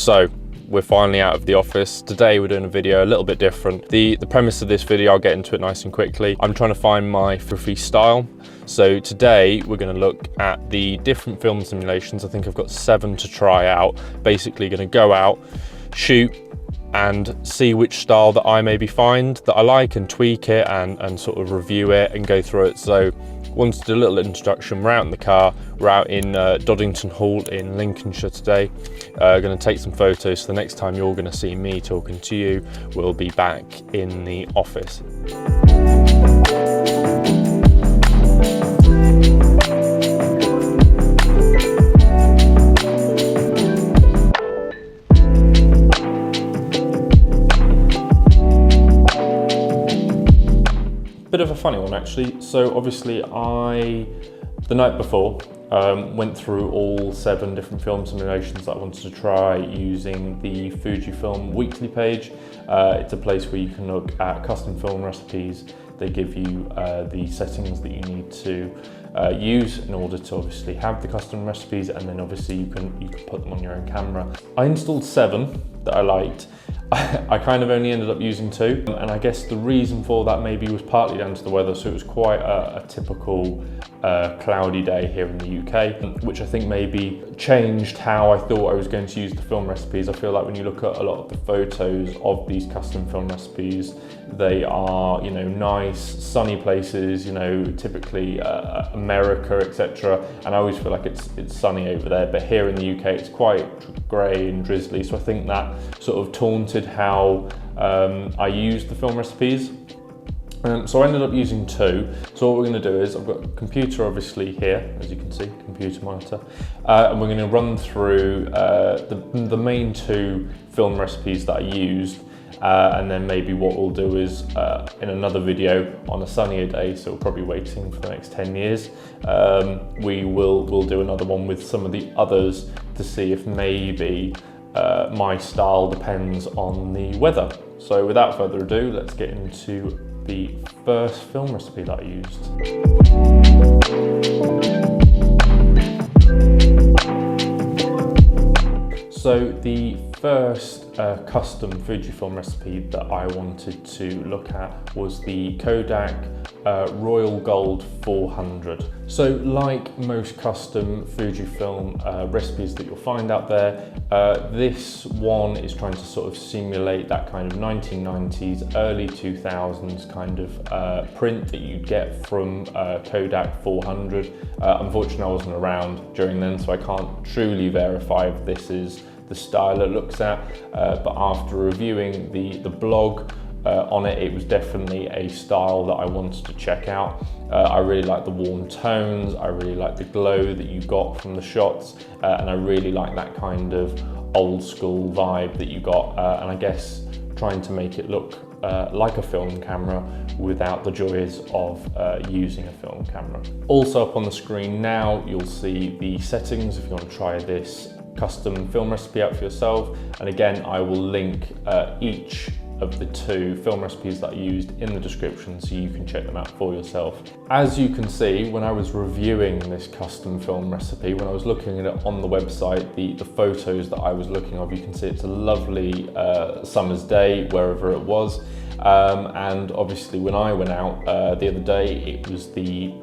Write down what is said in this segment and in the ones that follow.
So we're finally out of the office. Today we're doing a video a little bit different. The premise of this video, I'll get into it nice and quickly. I'm trying to find my thrifty style. So today we're going to look at the different film simulations. I think I've got 7 to try out. Basically going to go out, shoot, and see which style that I maybe find that I like and tweak it and sort of review it and go through it. So wanted to do a little introduction. We're out in the car. We're out in Doddington Hall in Lincolnshire today. Going to take some photos. So the next time you're going to see me talking to you, we'll be back in the office. Bit of a funny one actually. So obviously the night before, went through all 7 different film simulations that I wanted to try using the Fujifilm weekly page. It's a place where you can look at custom film recipes. They give you the settings that you need to use in order to obviously have the custom recipes, and then obviously you can put them on your own camera. I installed 7 that I liked. I kind of only ended up using 2, and I guess the reason for that maybe was partly down to the weather. So it was quite a typical cloudy day here in the UK, which I think maybe changed how I thought I was going to use the film recipes. I feel like when you look at a lot of the photos of these custom film recipes, they are, you know, nice sunny places, you know, typically America, etc. And I always feel like it's sunny over there, but here in the UK it's quite grey and drizzly. So I think that sort of taunted how I used the film recipes. So I ended up using 2. So what we're going to do is, I've got a computer obviously here, as you can see, computer monitor, and we're going to run through the main 2 film recipes that I used, and then maybe what we'll do is in another video on a sunnier day, so we're probably waiting for the next 10 years, we'll do another one with some of the others to see if maybe my style depends on the weather. So without further ado, let's get into the first film recipe that I used. So the first custom Fujifilm recipe that I wanted to look at was the Kodak Royal Gold 400. So like most custom Fujifilm recipes that you'll find out there, this one is trying to sort of simulate that kind of 1990s, early 2000s kind of print that you'd get from Kodak 400. Unfortunately, I wasn't around during then, so I can't truly verify if this is the style it looks at, but after reviewing the blog on it, it was definitely a style that I wanted to check out. I really like the warm tones, I really like the glow that you got from the shots, and I really like that kind of old school vibe that you got, and I guess trying to make it look like a film camera without the joys of using a film camera. Also up on the screen now, you'll see the settings if you want to try this custom film recipe out for yourself, and again I will link each of the 2 film recipes that I used in the description so you can check them out for yourself. As you can see, when I was reviewing this custom film recipe, when I was looking at it on the website, the photos that I was looking at, you can see it's a lovely summer's day wherever it was, and obviously when I went out the other day, it was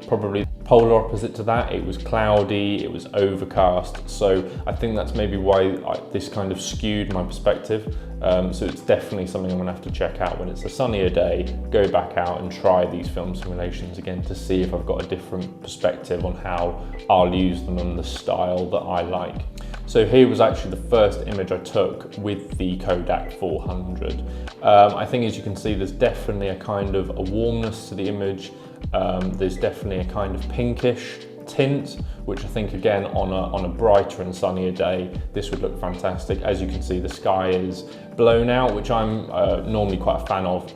probably polar opposite to that. It was cloudy, it was overcast, so I think that's maybe why this kind of skewed my perspective. So it's definitely something I'm gonna have to check out when it's a sunnier day, go back out and try these film simulations again to see if I've got a different perspective on how I'll use them and the style that I like. So here was actually the first image I took with the Kodak 400. I think as you can see, there's definitely a kind of a warmness to the image. There's definitely a kind of pinkish tint, which I think again on a brighter and sunnier day, this would look fantastic. As you can see, the sky is blown out, which I'm normally quite a fan of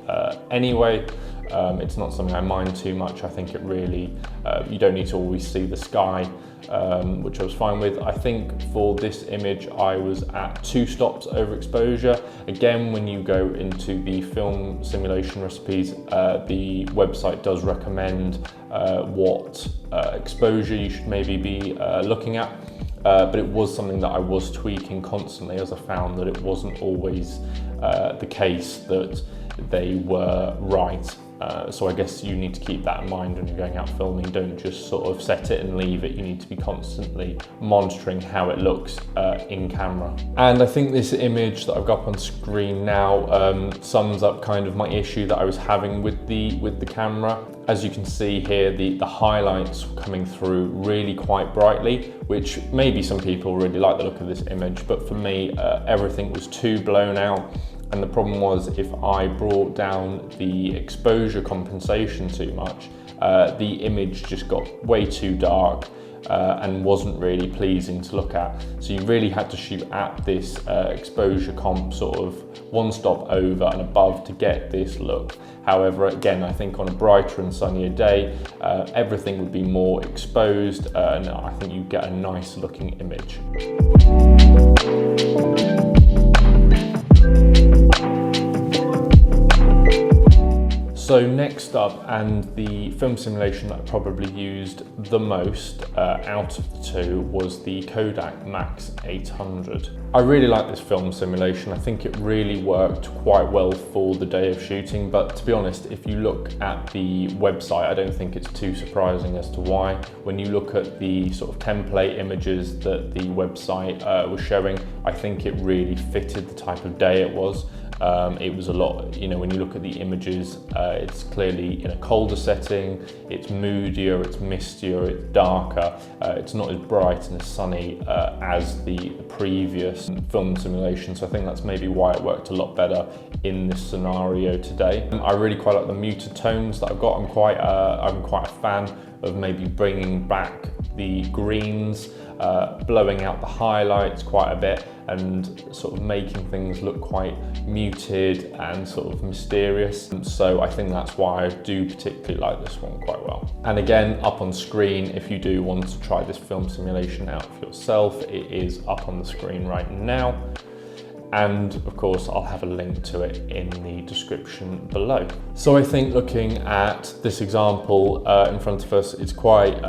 anyway. It's not something I mind too much. I think it really, you don't need to always see the sky, which I was fine with. I think for this image, I was at 2 stops overexposure. Again, when you go into the film simulation recipes, the website does recommend what exposure you should maybe be looking at. but it was something that I was tweaking constantly, as I found that it wasn't always the case that they were right. So I guess you need to keep that in mind when you're going out filming. Don't just sort of set it and leave it. You need to be constantly monitoring how it looks in camera. And I think this image that I've got up on screen now sums up kind of my issue that I was having with the camera. As you can see here, the highlights coming through really quite brightly, which maybe some people really like the look of this image, but for me, everything was too blown out. And the problem was, if I brought down the exposure compensation too much, the image just got way too dark and wasn't really pleasing to look at. So you really had to shoot at this exposure comp sort of one stop over and above to get this look. However, again, I think on a brighter and sunnier day, everything would be more exposed and I think you get a nice looking image. So next up, and the film simulation that I probably used the most out of the two, was the Kodak Max 800. I really like this film simulation. I think it really worked quite well for the day of shooting, but to be honest, if you look at the website, I don't think it's too surprising as to why. When you look at the sort of template images that the website was showing, I think it really fitted the type of day it was. It was a lot, you know, when you look at the images, it's clearly in a colder setting, it's moodier, it's mistier, it's darker, it's not as bright and as sunny as the previous film simulation, so I think that's maybe why it worked a lot better in this scenario today. I really quite like the muted tones that I've got. I'm quite a fan of maybe bringing back the greens, blowing out the highlights quite a bit and sort of making things look quite muted and sort of mysterious. So I think that's why I do particularly like this one quite well. And again, up on screen, if you do want to try this film simulation out for yourself, it is up on the screen right now. And of course, I'll have a link to it in the description below. So I think looking at this example in front of us, it's quite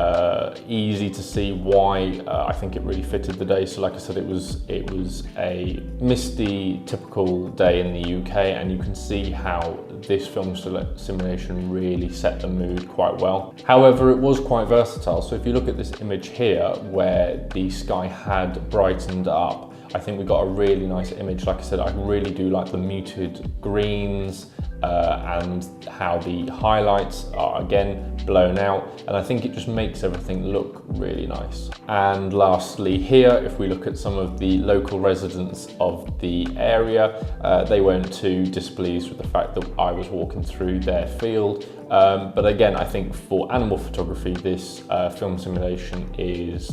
easy to see why I think it really fitted the day. So like I said, it was a misty, typical day in the UK, and you can see how this film simulation really set the mood quite well. However, it was quite versatile. So if you look at this image here, where the sky had brightened up, I think we got a really nice image. Like I said, I really do like the muted greens and how the highlights are again blown out, and I think it just makes everything look really nice. And lastly here, if we look at some of the local residents of the area, they weren't too displeased with the fact that I was walking through their field. But again, I think for animal photography, this film simulation is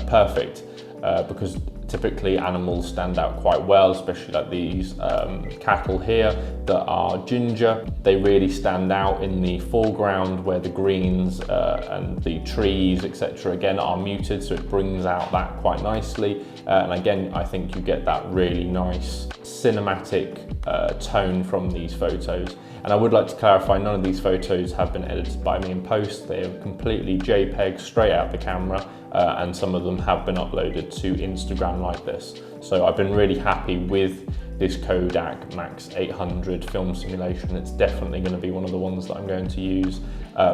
perfect because typically animals stand out quite well, especially like these cattle here that are ginger. They really stand out in the foreground where the greens and the trees, etc. again are muted, so it brings out that quite nicely. And again, I think you get that really nice cinematic tone from these photos. And I would like to clarify, none of these photos have been edited by me in post. They are completely JPEG straight out the camera, and some of them have been uploaded to Instagram like this. So I've been really happy with this Kodak Max 800 film simulation. It's definitely going to be one of the ones that I'm going to use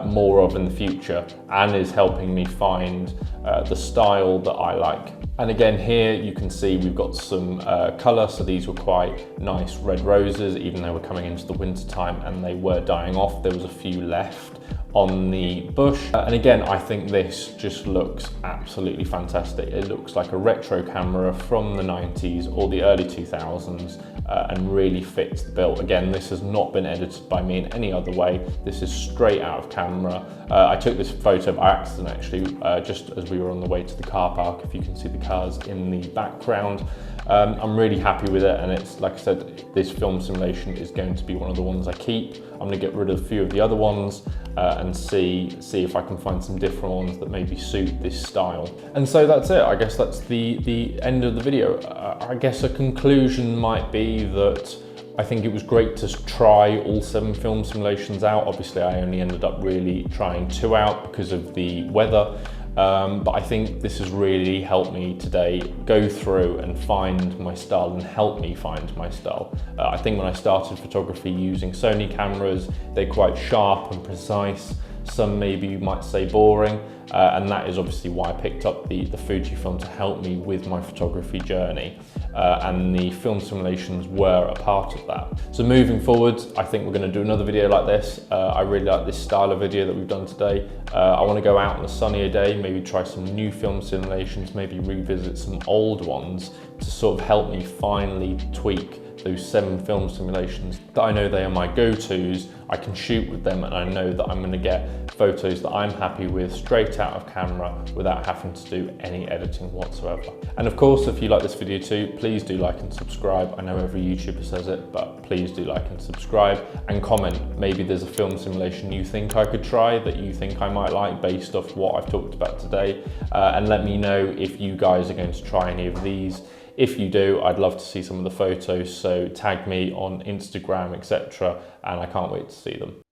more of in the future, and is helping me find the style that I like. And again, here you can see we've got some colour, so these were quite nice red roses, even though we're coming into the winter time and they were dying off. There was a few left on the bush. And again, I think this just looks absolutely fantastic. It looks like a retro camera from the 90s or the early 2000s and really fits the bill. Again, this has not been edited by me in any other way. This is straight out of camera. I took this photo by accident actually, just as we were on the way to the car park, if you can see the cars in the background. I'm really happy with it, and it's, like I said, this film simulation is going to be one of the ones I keep. I'm going to get rid of a few of the other ones and see if I can find some different ones that maybe suit this style. And so that's it. I guess that's the end of the video. I guess a conclusion might be that I think it was great to try all 7 film simulations out. Obviously, I only ended up really trying 2 out because of the weather. But I think this has really helped me today go through and find my style and help me find my style. I think when I started photography using Sony cameras, they're quite sharp and precise. Some maybe you might say boring, and that is obviously why I picked up the Fujifilm to help me with my photography journey, and the film simulations were a part of that. So moving forward, I think we're going to do another video like this. I really like this style of video that we've done today. I want to go out on a sunnier day, maybe try some new film simulations, maybe revisit some old ones to sort of help me finally tweak those 7 film simulations that I know they are my go-tos. I can shoot with them and I know that I'm going to get photos that I'm happy with straight out of camera without having to do any editing whatsoever. And of course, if you like this video too, please do like and subscribe. I know every YouTuber says it, but please do like and subscribe and comment. Maybe there's a film simulation you think I could try that you think I might like based off what I've talked about today, and let me know if you guys are going to try any of these. If you do, I'd love to see some of the photos, so tag me on Instagram, etc., and I can't wait to see them.